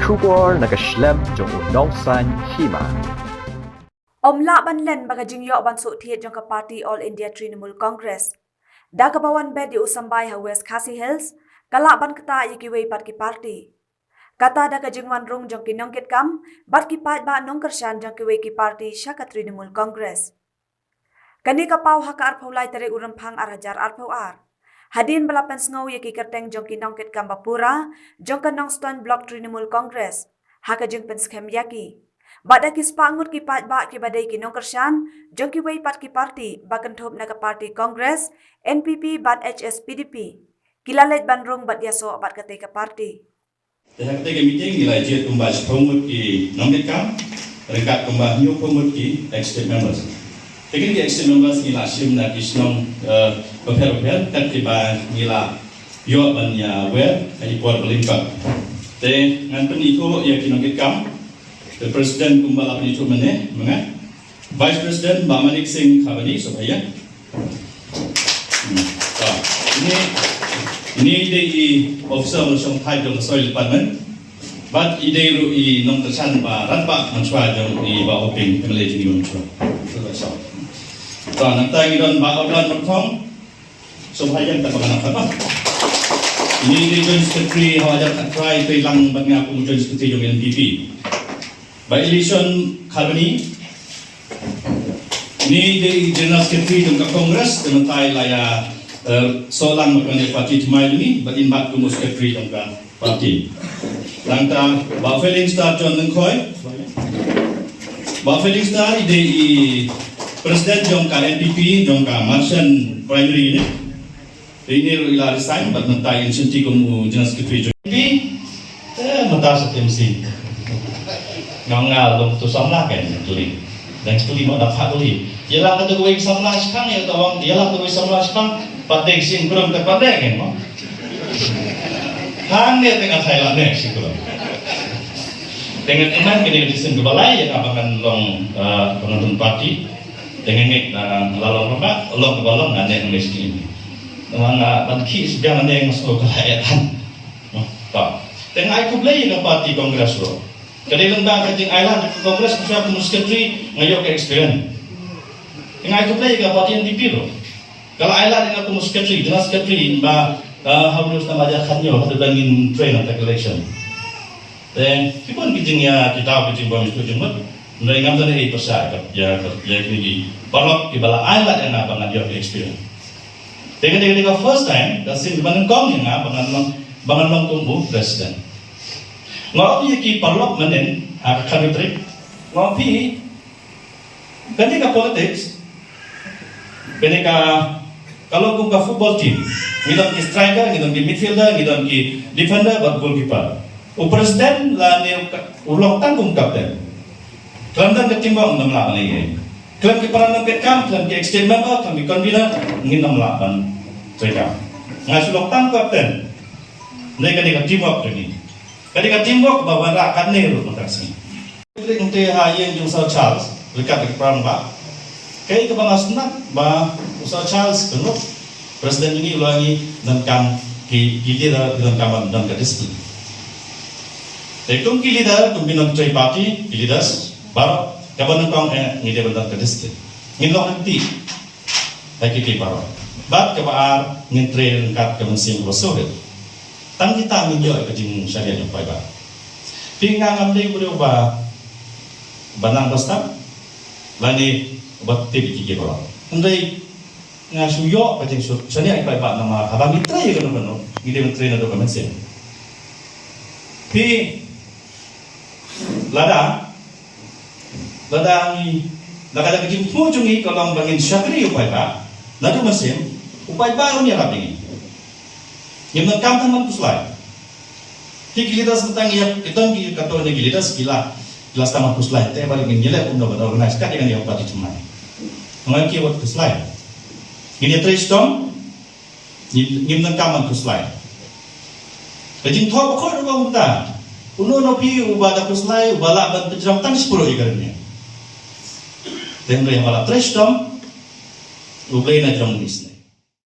Shubor nakaslem jong udongsan hima. Omla banlen baga jingyo bansu thiet jong ka party All India Trinamool Congress. Da kabawan bed di Usambay ha West Khasi Hills, kala ban kata yikiwei pat ki party. Kata da ka jingwan rung jong ki nongkit kam, bat ki pat ba nong kershan jong kiwei ki party Shaka Trinamool Congress. Kani ka pau ha ka arpaulai tere urampang arajar arpauar. Hadin balapan sngau yaki kerteng jong ki nongkit kam bapura, jong ka Nongston Block Trinamool Congress, ha ka jing penskem yaki. Bada ki spangut ki pat ba ki badai ki nongkershan, jong ki wei pat ki party, bakan thop na ka party Congress, NPP bat HS PDP. Kilalet bandrung bat yaso bat kate ka party. Dalam kata meeting nilai jet kumbah pengmut ki nongkit kam, rekat kumbah new pengmut ki external members. Tekin ki external members nila sim na kisnong beper kat tiba nila yo ban ya wer ai por belingkap. Te ngan pen itu ya ki nongkit kam. The President kumbala penyitu mana, Vice President Bamanik Singh Khabani supaya. Ini ide officer Song Thai Dong Soil Department, but ide ru I nong tersan ba ranpa manswa jong I ba hoping pengelej ni manswa. So, nanti ngidon ba outline mathong supaya tak bakal apa. Ini ide Joint Secretary hawajar tak try pelang bagi aku Joint Secretary jong NPP. By election Khabani ini di General Secretary jong ka Congress dengan tai laya solang makanya parti Thmai ini batin bat kumus Secretary jong ka parti. Langta ba Felling Star John Nengkoi. Ba Felling Star ide I President jong ka NPP jong ka Martian Primary ini. Ini ila resign bat mentai insentif kumu General Secretary jong NPP. Mata setemsi. Ngal long tu samla kan tuli dan tuli mau dapat tuli ialah kata gue samla sekarang ya tawang ialah tu samla sekarang patek sing kurang terpatek kan mo hang dia tengah Thailand nek sing kurang dengan iman kini di sini balai yang akan long penonton parti dengan ngek lalu apa long kebalong ngane miskin dengan banki sudah ngane yang masuk kelayatan tak tengah aku play dengan parti Kongres lo. Kadang lembaga kajing island Kongres musya Secretary ngayok ke experience. Dengan itu play ke parti NPP lo. Kalau island dengan kumus Secretary, General Secretary ba harus nama aja kanyo ada bangin train untuk election. Dan pun kijing ya kita kijing bang itu jembat. Mulai ngambil dari persa ya ini balok di bala island yang apa ngayok ke experience. Dengan first time dan sin bangun kong yang apa bangun long tunggu presiden. Ngopi ki parlok menen akademik ngopi ketika politics ketika kalau buka football team ngidon ki striker ngidon ki midfielder ngidon ki defender buat goalkeeper presiden lah ni ulong tanggung kapten kelantan ketimbang 6 lawan ni kelan ki peran petkam kelan ki extend member kelan ki convener ngin 6 lawan mereka ngasulok tang kapten mereka ni teamwork ni ketika timbuk bawa rakan ni lu mengkasih. Ketika nanti hayen jung Sir Charles dekat ke perang ba. Kayak kebangas nak ba Sir Charles kenut presiden ini ulangi dan kam ki leader dan kam dan ke disiplin. Tekum ki leader tumbinong tray party ki leaders bar kaban kong ni dia dan ke disiplin. Ngilong nanti lagi ki bar. Bat ke bar ngin train kat ke mesin rosohel. Tang kita menjual ke jing syariat yang baik. Pinggang amdei boleh ubah banang besar, lani buat tibi kiki orang. Andai ngasuyo ke jing syariat yang baik nama abang mitra ya kan benar. Ide menteri na dokumen sen. Pi lada ni lada ke jing pujungi kalau bangin syakri upay ba, lada mesin upay baru ni rapi. Yang nakam tangan puslai. Hikilitas tentang ia kita ni kata ni hikilitas kila taman puslai. Tapi balik ni jelek pun dapat organize kan dengan yang parti cuma. Mengenai kiwat puslai. Ini tristom. Ini nakam puslai. Kajin thau bakal ubah unta. Uno nopi ubah dah puslai ubah lah ban penjeram tan 10 ikarnya. Dan yang bala tristom ubah na jam ni.